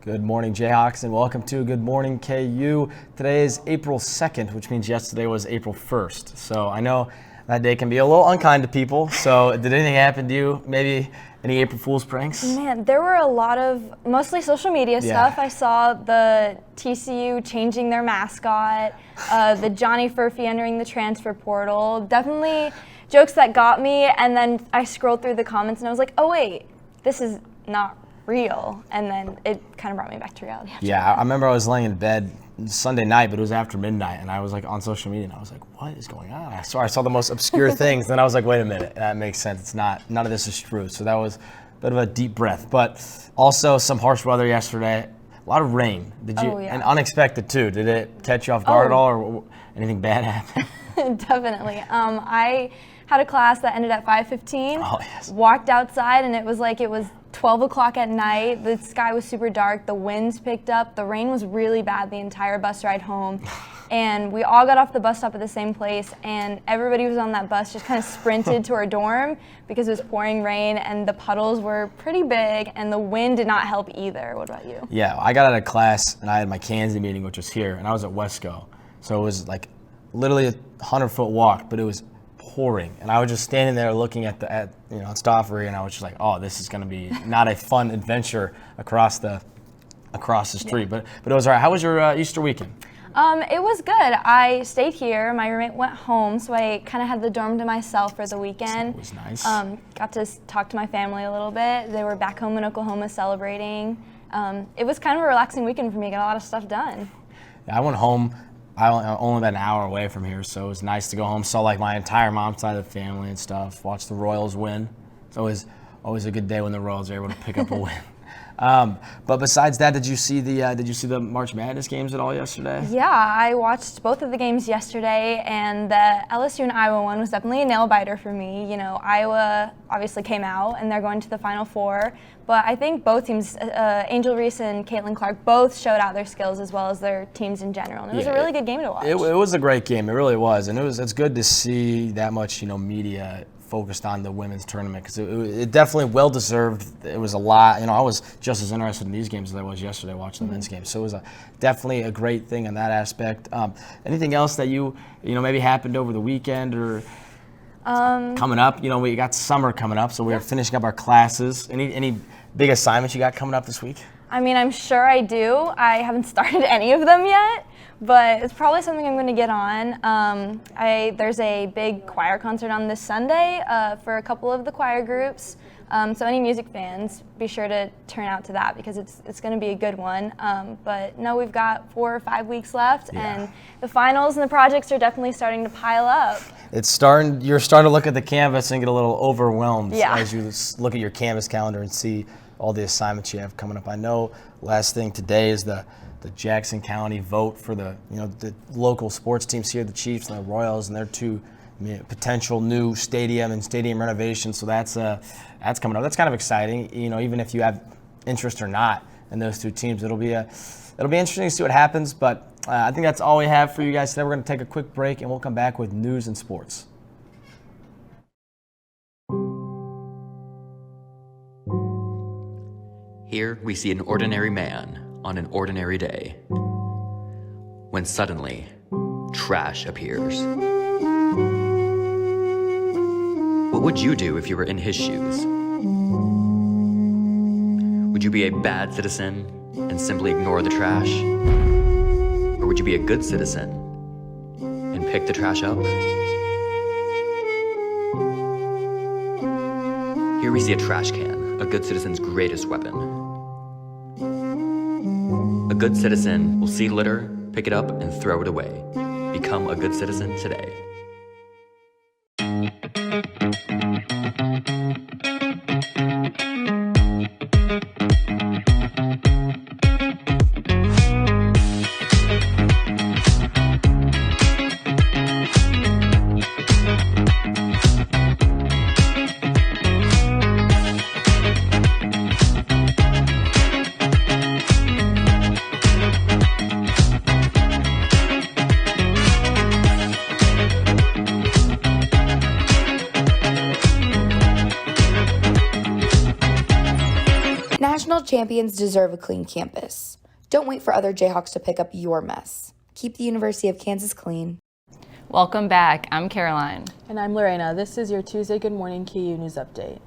Good morning, Jayhawks, and welcome to Good Morning KU. Today is April 2nd, which means yesterday was April 1st. So I know that day can be a little unkind to people. So did anything happen to you? Maybe any April Fool's pranks? Man, there were a lot of mostly social media stuff. I saw the TCU changing their mascot, the Johnny Furphy entering the transfer portal. Definitely jokes that got me, and then I scrolled through the comments and I was like, oh wait, this is not real. And then it kind of brought me back to reality. Yeah, I remember I was laying in bed Sunday night, but it was after midnight, and I was like on social media, and I was like, what is going on? I saw the most obscure things, then I was like, wait a minute, that makes sense. It's not, none of this is true. So that was a bit of a deep breath, but also some harsh weather yesterday. A lot of rain. Did you? And unexpected too. Did it catch you off guard at all, or anything bad happen? Definitely. I had a class that ended at 5:15. Oh, yes. Walked outside, and it was 12 o'clock at night. The sky was super dark. The winds picked up. The rain was really bad the entire bus ride home. And we all got off the bus stop at the same place, and everybody who was on that bus just kind of sprinted to our dorm because it was pouring rain, and the puddles were pretty big, and the wind did not help either. What about you? Yeah, I got out of class, and I had my Kansas meeting, which was here, and I was at Wesco. So it was like literally a 100-foot walk, but it was pouring, and I was just standing there looking at Stoffery, and I was just like, oh, this is going to be not a fun adventure across the street. But it was all right. How was your Easter weekend? It was good. I stayed here. My roommate went home, so I kind of had the dorm to myself for the weekend. That was nice. Got to talk to my family a little bit. They were back home in Oklahoma celebrating. It was kind of a relaxing weekend for me. Got a lot of stuff done. Yeah, I went home. I'm only about an hour away from here, so it was nice to go home. Saw my entire mom's side of the family and stuff. Watched the Royals win. It's always a good day when the Royals are able to pick up a win. But besides that, did you see the March Madness games at all yesterday? Yeah, I watched both of the games yesterday, and the LSU and Iowa one was definitely a nail biter for me. You know, Iowa obviously came out, and they're going to the Final Four. But I think both teams, Angel Reese and Caitlin Clark, both showed out their skills as well as their teams in general. And it was a really good game to watch. It was a great game. It really was, and it's good to see that much media focused on the women's tournament, because it definitely well deserved. It was a lot. I was just as interested in these games as I was yesterday watching the men's game. So it was definitely a great thing in that aspect. Anything else that you maybe happened over the weekend or coming up? We got summer coming up, so we're finishing up our classes. Any big assignments you got coming up this week? I mean, I'm sure I do. I haven't started any of them yet, but it's probably something I'm going to get on. There's a big choir concert on this Sunday for a couple of the choir groups. So any music fans, be sure to turn out to that, because it's going to be a good one. But no, we've got 4 or 5 weeks left, and the finals and the projects are definitely starting to pile up. You're starting to look at the canvas and get a little overwhelmed as you look at your Canvas calendar and see all the assignments you have coming up. I know last thing today is the Jackson County vote for the local sports teams here, the Chiefs and the Royals, and their two potential new stadium and stadium renovations. So that's coming up. That's kind of exciting. Even if you have interest or not in those two teams, it'll be interesting to see what happens. But I think that's all we have for you guys today. We're going to take a quick break, and we'll come back with news and sports. Here we see an ordinary man on an ordinary day, when suddenly trash appears. What would you do if you were in his shoes? Would you be a bad citizen and simply ignore the trash? Or would you be a good citizen and pick the trash up? Here we see a trash can, a good citizen's greatest weapon. A good citizen will see litter, pick it up, and throw it away. Become a good citizen today. National champions deserve a clean campus. Don't wait for other Jayhawks to pick up your mess. Keep the University of Kansas clean. Welcome back. I'm Caroline. And I'm Lorena. This is your Tuesday Good Morning KU News Update.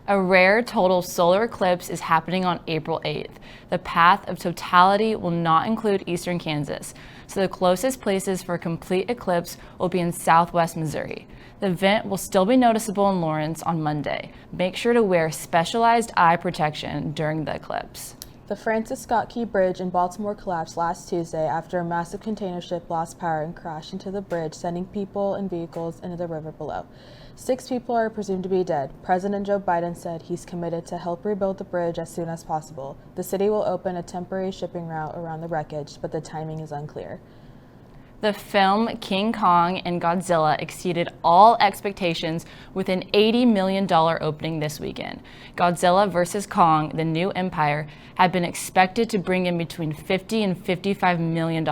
A rare total solar eclipse is happening on April 8th. The path of totality will not include eastern Kansas, so the closest places for a complete eclipse will be in southwest Missouri. The event will still be noticeable in Lawrence on Monday. Make sure to wear specialized eye protection during the eclipse. The Francis Scott Key Bridge in Baltimore collapsed last Tuesday after a massive container ship lost power and crashed into the bridge, sending people and vehicles into the river below. 6 people are presumed to be dead. President Joe Biden said he's committed to help rebuild the bridge as soon as possible. The city will open a temporary shipping route around the wreckage, but the timing is unclear. The film King Kong and Godzilla exceeded all expectations with an $80 million opening this weekend. Godzilla vs. Kong, The New Empire, had been expected to bring in between $50 and $55 million.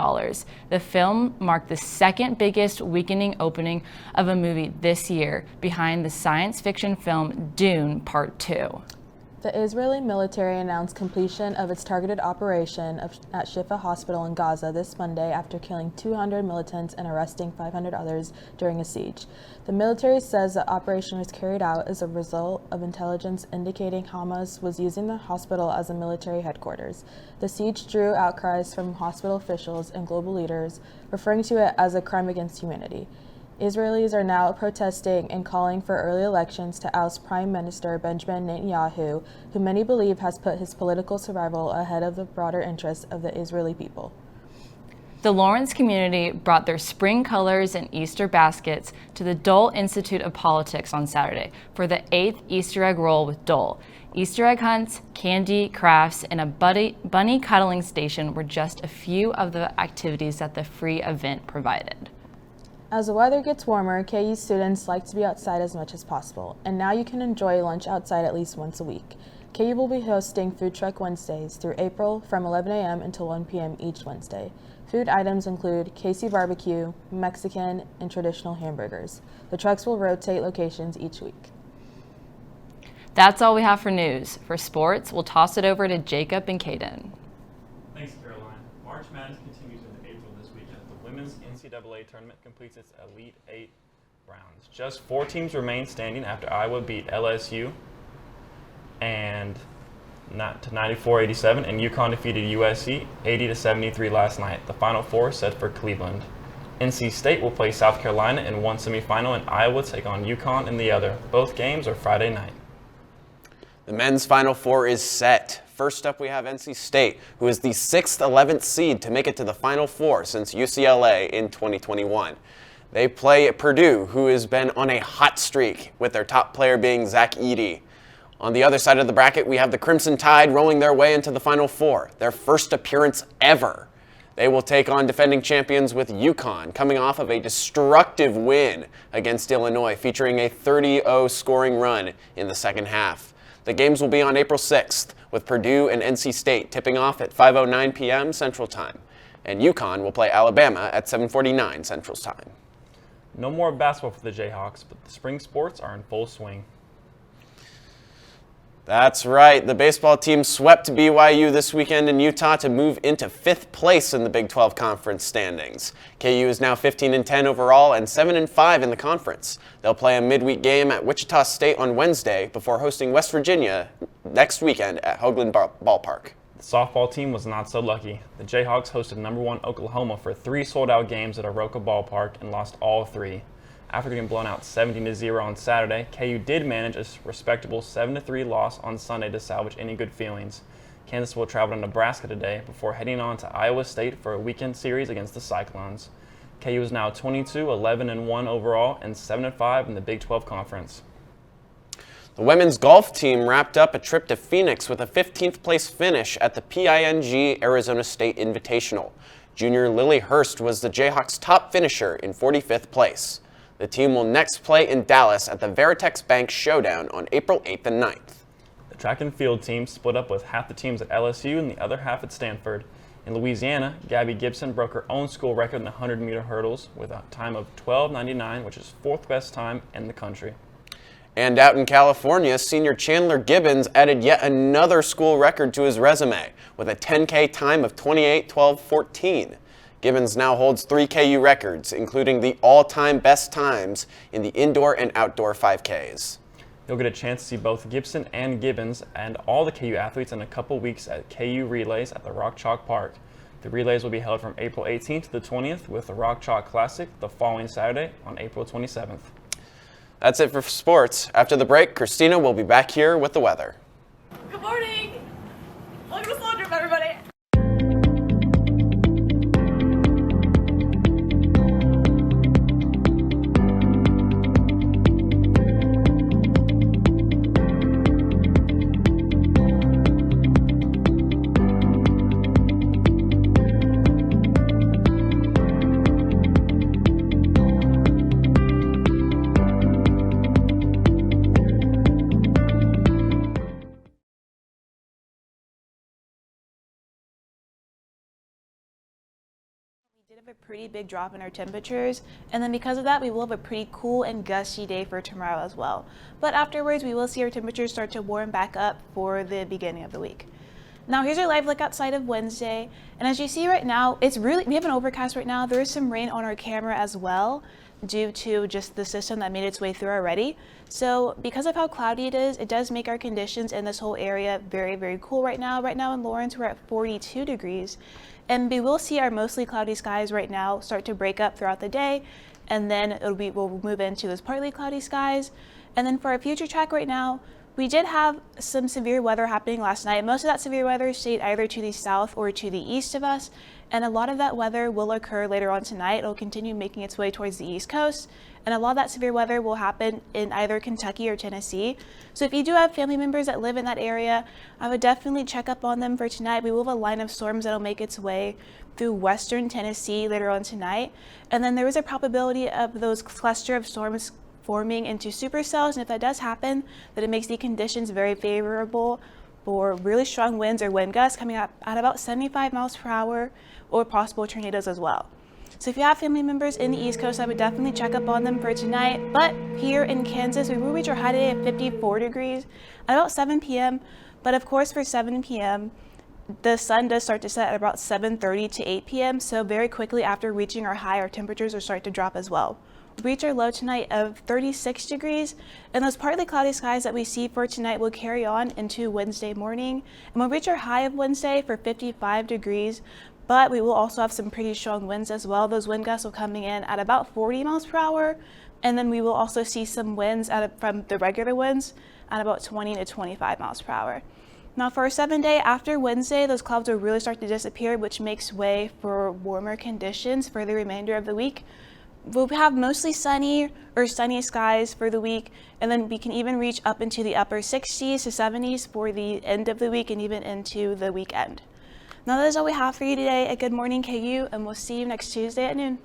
The film marked the second biggest weekending opening of a movie this year, behind the science fiction film Dune Part 2. The Israeli military announced completion of its targeted operation at Shifa Hospital in Gaza this Monday after killing 200 militants and arresting 500 others during a siege. The military says the operation was carried out as a result of intelligence indicating Hamas was using the hospital as a military headquarters. The siege drew outcries from hospital officials and global leaders, referring to it as a crime against humanity. Israelis are now protesting and calling for early elections to oust Prime Minister Benjamin Netanyahu, who many believe has put his political survival ahead of the broader interests of the Israeli people. The Lawrence community brought their spring colors and Easter baskets to the Dole Institute of Politics on Saturday for the 8th Easter egg roll with Dole. Easter egg hunts, candy, crafts, and a bunny cuddling station were just a few of the activities that the free event provided. As the weather gets warmer, KU students like to be outside as much as possible, and now you can enjoy lunch outside at least once a week. KU will be hosting Food Truck Wednesdays through April from 11 a.m. until 1 p.m. each Wednesday. Food items include KC barbecue, Mexican, and traditional hamburgers. The trucks will rotate locations each week. That's all we have for news. For sports, we'll toss it over to Jacob and Caden. Thanks, Caroline. March Madness continues into April this weekend. The women's NCAA tournament completes its Elite 8 rounds. Just 4 teams remain standing after Iowa beat LSU and not to 94-87, and UConn defeated USC 80-73 last night. The Final Four set for Cleveland. NC State will play South Carolina in one semifinal, and Iowa take on UConn in the other. Both games are Friday night. The men's Final Four is set. First up, we have NC State, who is the 6th, 11th seed to make it to the Final Four since UCLA in 2021. They play Purdue, who has been on a hot streak, with their top player being Zach Edey. On the other side of the bracket, we have the Crimson Tide rolling their way into the Final Four, their first appearance ever. They will take on defending champions with UConn, coming off of a destructive win against Illinois, featuring a 30-0 scoring run in the second half. The games will be on April 6th, with Purdue and NC State tipping off at 5:09 p.m. Central Time. And UConn will play Alabama at 7:49 Central Time. No more basketball for the Jayhawks, but the spring sports are in full swing. That's right. The baseball team swept BYU this weekend in Utah to move into 5th place in the Big 12 Conference standings. KU is now 15-10 overall and 7-5 in the conference. They'll play a midweek game at Wichita State on Wednesday before hosting West Virginia next weekend at Hoagland Ballpark. The softball team was not so lucky. The Jayhawks hosted #1 Oklahoma for 3 sold-out games at Oroka Ballpark and lost all 3. After getting blown out 17-0 on Saturday, KU did manage a respectable 7-3 loss on Sunday to salvage any good feelings. Kansas will travel to Nebraska today before heading on to Iowa State for a weekend series against the Cyclones. KU is now 22-11-1 overall and 7-5 in the Big 12 Conference. The women's golf team wrapped up a trip to Phoenix with a 15th place finish at the PING Arizona State Invitational. Junior Lily Hurst was the Jayhawks' top finisher in 45th place. The team will next play in Dallas at the Veritex Bank Showdown on April 8th and 9th. The track and field team split up with half the teams at LSU and the other half at Stanford. In Louisiana, Gabby Gibson broke her own school record in the 100-meter hurdles with a time of 12:99, which is 4th best time in the country. And out in California, senior Chandler Gibbons added yet another school record to his resume with a 10K time of 28:12:14. Gibbons now holds 3 KU records, including the all-time best times in the indoor and outdoor 5Ks. You'll get a chance to see both Gibson and Gibbons and all the KU athletes in a couple weeks at KU Relays at the Rock Chalk Park. The relays will be held from April 18th to the 20th with the Rock Chalk Classic the following Saturday on April 27th. That's it for sports. After the break, Christina will be back here with the weather. Good morning! Welcome to Sloan Trip, everybody! We did have a pretty big drop in our temperatures, and then because of that we will have a pretty cool and gusty day for tomorrow as well. But afterwards we will see our temperatures start to warm back up for the beginning of the week. Now here's our live look outside of Wednesday, and as you see right now, we have an overcast right now. There is some rain on our camera as well due to just the system that made its way through already. So because of how cloudy it is, it does make our conditions in this whole area very, very cool right now. Right now in Lawrence we're at 42 degrees. And we will see our mostly cloudy skies right now start to break up throughout the day, and then we'll move into those partly cloudy skies. And then for our future track right now, we did have some severe weather happening last night. Most of that severe weather stayed either to the south or to the east of us, and a lot of that weather will occur later on tonight. It'll continue making its way towards the east coast, and a lot of that severe weather will happen in either Kentucky or Tennessee. So if you do have family members that live in that area, I would definitely check up on them for tonight. We will have a line of storms that'll make its way through western Tennessee later on tonight, and then there is a probability of those cluster of storms forming into supercells, and if that does happen, then it makes the conditions very favorable for really strong winds or wind gusts coming up at about 75 miles per hour, or possible tornadoes as well. So if you have family members in the East Coast, I would definitely check up on them for tonight. But here in Kansas, we will reach our high today of 54 degrees at about 7 p.m. But of course, for 7 p.m., the sun does start to set at about 7:30 to 8 p.m. So very quickly after reaching our high, our temperatures will start to drop as well. We'll reach our low tonight of 36 degrees, and those partly cloudy skies that we see for tonight will carry on into Wednesday morning. And we'll reach our high of Wednesday for 55 degrees. But we will also have some pretty strong winds as well. Those wind gusts will coming in at about 40 miles per hour. And then we will also see some winds from the regular winds at about 20 to 25 miles per hour. Now for our 7-day after Wednesday, those clouds will really start to disappear, which makes way for warmer conditions for the remainder of the week. We'll have mostly sunny or sunny skies for the week, and then we can even reach up into the upper 60s to 70s for the end of the week and even into the weekend. Now that is all we have for you today at Good Morning KU, and we'll see you next Tuesday at noon.